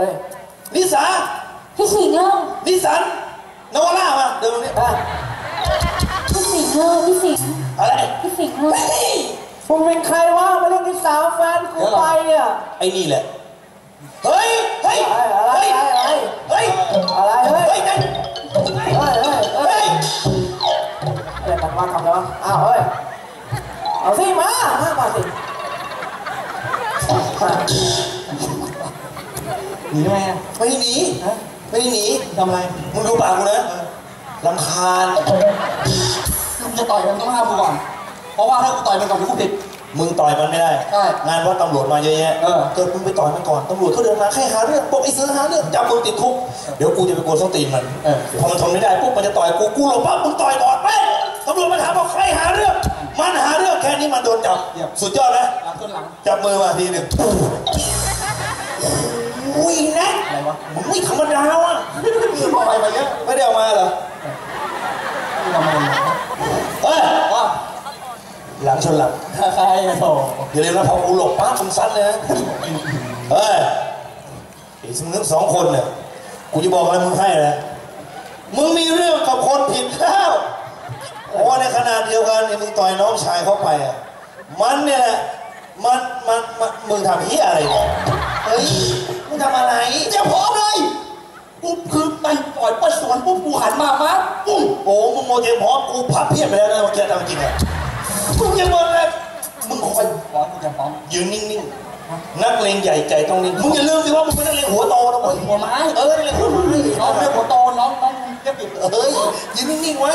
ฮ้ยนิสาพี่สิงห์เล่านิสันนวรามาเดินมาเนี่ยพี่สิงห์เล่าพี่สิงห์อะไรพี่สิงห์เล่ามึงเป็นใครวะมาเล่นนิสาแฟนกูไปเนี่ยไอ้นี่แหละเฮ้ยเฮ้ยอะไรเฮ้ยอะไรเฮ้ยเฮ้ยเฮ้ยอะไรกันวะทำอะไรวะอ้าวเฮ้ยเอาสิมาสิหนีทำไมอ่ะไม่หนีไม่หนีทำอะไรมึงดูปากกูนะรำคาญมึงจะต่อยมันต้องห้ามกูก่อนเพราะว่าถ้ากูต่อยมันก่อนกูผิดมึงต่อยมันไม่ได้งานว่าตำรวจมาเยอะแยะเกิดมึงไปต่อยมันก่อนตำรวจเขาเดินมาแค่หาเรื่องปกไอ้เสือหาเรื่องจับมึงติดคุกเดี๋ยวกูจะไปโกนส้นตีนมันพอมันทนไม่ได้ปุ๊บมันจะต่อยกูหลบปั๊บมึงต่อยก่อนไปตำรวจมาถามว่าใครหาเรื่องมันหาเรื่องแค่นี้มันโดนจับสุดยอดนะจับมือมาทีหนึ่งอุ้ยนะอะไรวะมึงไม่ธรรมดาว่ะเอาไปมาเยอะไม่ได้เอามาเหรอเฮ้ยหลังชนหลังใครอะโถอย่าลืมนะพอกูหลบปั๊บมึงซัดเลยนะเฮ้ยไอ้ทั้งสองคนเนี่ยกูจะบอกอะไรมึงให้นะมึงมีเรื่องกับคนผิดแล้วเพราะในขนาดเดียวกันไอ้มึงต่อยน้องชายเข้าไปอ่ะมันเนี่ยมันมึงทำเหี้ยอะไรเนี่ยเฮ้ยมึงทำอะไรเจ้าพร้อมเลยปุ๊บคือมันต่อยเปิดสวนปุ๊บกูหันมาปั๊บปุ๊บโอ้มึงโมเดลพร้อมกูพับเพียบไปแล้วนะเมื่อกี้ทำจริงอ่ะมึงยังมึงเลยมึงคอยพร้อมกูจะพร้อมยืนนิ่งๆนักเลงใหญ่ใจต้องนิ่งมึงอย่าลืมสิว่ามึงเป็นนักเลงหัวโตนะเว้ยหัวไม้นักเลงหัวไม้น้องเรียกหัวโตน้องเรียกผิดเฮ้ยยืนนิ่งๆไว้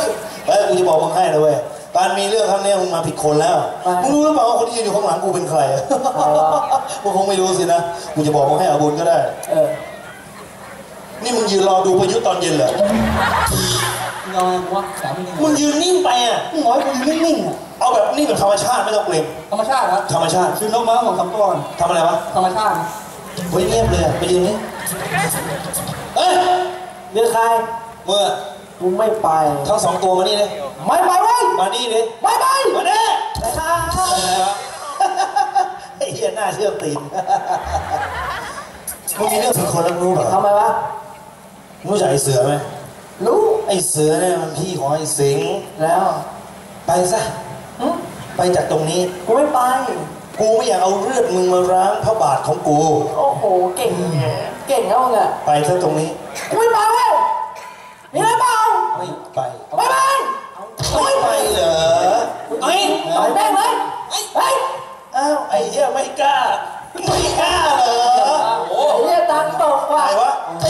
เฮ้ยกูจะบอกมึงให้นะเว้ยการมีเรื่องครั้งนี้มึงมาผิดคนแล้วมึงรู้หรือเปล่าว่าคนที่ยืนอยู่ข้างหลังกูเป็นใครมึงคงไม่รู้สินะกูจะบอกมึงให้อาบุญก็ได้นี่มึงยืนรอดูพายุตอนเย็นเหรอนอนวะมึงยืนนิ่งไปอ่ะมึงบอกให้กูยืนนิ่งๆอ่ะเอาแบบนี่แบบธรรมชาติไม่ต้องเกรงธรรมชาติครับธรรมชาติคือนกม้าของคำตัวทำอะไรวะธรรมชาติเฮ้ยเงียบเลยไปยืนนี่เฮ้ยเดี๋ยวใครเมื่อกูไม่ไปทั้งสองตัวมานี่เลยไม่ไปเว้ยมานี่เลยไม่ไปมาเด้อะไรวะไอ้เหี้ยหน้าเชื่อตีนมึงมีเรื่องผิดคนแล้วรู้เหรอทำไมวะรู้จักไอ้เสือไหมรู้ไอ้เสือเนี่ยมันพี่ของไอ้สิงห์แล้วไปซะไปจากตรงนี้กูไม่ไปกูไม่อยากเอาเลือดมึงมาล้างพระบาทของกูโอ้โหเก่งแล้วไงไปซะตรงนี้กูไม่ไปเว้ยมีอะไรเปล่าไม่ไปไม่ไปไม่ไปเหรอไอ้ต่อยแม่งเลยไอ้อ้าวไอ้เหี้ยไม่กล้าเหรอโอ้เหี้ยตังตกว่ะไอ้วะไอ้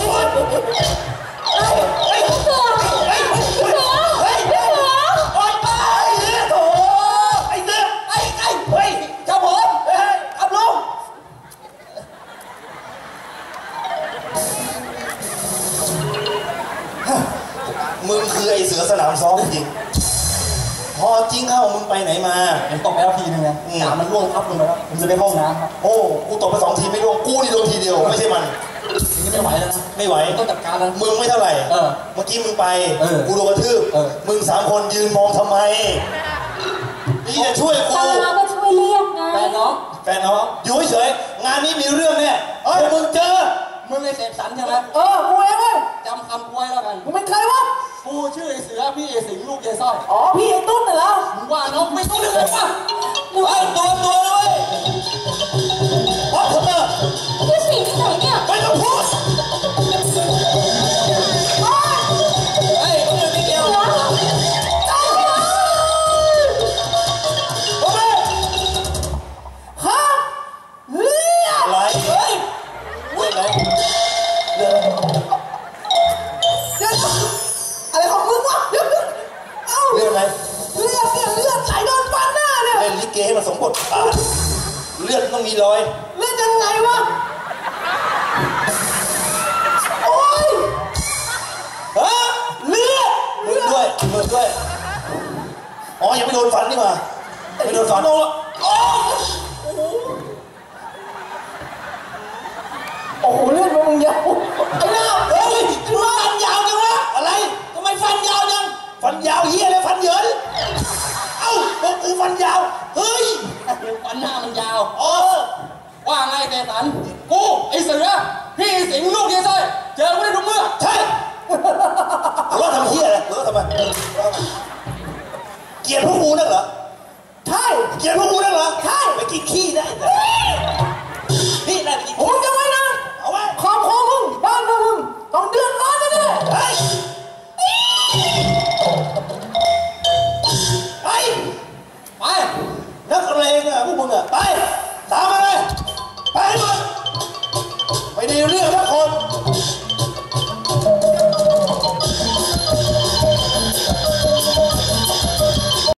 เสือครับผมครับลุงมึงคือไอ้เสือสนามซ้อมจริงพอจริงเข้ามึงไปไหนมาผมตกไปแล้วทีนึงไงมันร่วงทับลงไปแล้วผมจะไปห้องน้ำครับโอ้กูตกไป2 ทีไม่ร่วงกูนี่โดนทีเดียวไม่ใช่มันนี่ไม่ไหวแล้วนะไม่ไหวต้องจัดการแล้วมึงไม่เท่าไหร่เมื่อกี้มึงไปกูโดนกระทืบมึง3 คนยืนมองทำไมนี่จะช่วยกูก็ช่วยเรียกไงแฟนน้องอยู่เฉยงานนี้มีเรื่องเนี่ยมึงเจอมึงไอ้เสพสันใช่ไหมกูเองเว้ยจำคำกูไว้แล้วกันมึงเป็นใครวะกูชื่อไอ้เสือพี่ไอ้สิงห์ลูกยายสร้อยพี่ไอ้ตุ้นเหรอมึงว่าน้องไม่ตุ้นเลยป่ะไอ้ตัวเลยวัดเถอะพี่สิงห์ไหนเนี่ยไม่ต้องพูดเฮ้ยมึงไม่เกี่ยวอะไรเฮ้ยอะไรของมึงวะเรื่องอะไรเลือดไหลโดนฟันหน้าเนี่ยเล่นลิเกให้มันสมบทบาทเลือดต้องมีรอยเลือดยังไงวะโอ้ยเลือดด้วยอ๋อยังไม่โดนฟันนี่มาไม่โดนฟันโอ้โหเลือดมึงยาวไอ้หน้าเฮ้ยฟันยาวจังวะอะไรทำไมฟันยาวจังฟันยาวเหี้ยเลยฟันเหยินเอ้าบอกคือฟันยาวเฮ้ยฟันหน้ามันยาวว่าไงแต่สันกูไอ้เสือ พี่สิงห์ลูกยายสร้อยเจอกูได้ทุกเมื่อ ใช่หัวเราะทำเหี้ยอะไรหัวเราะทำไม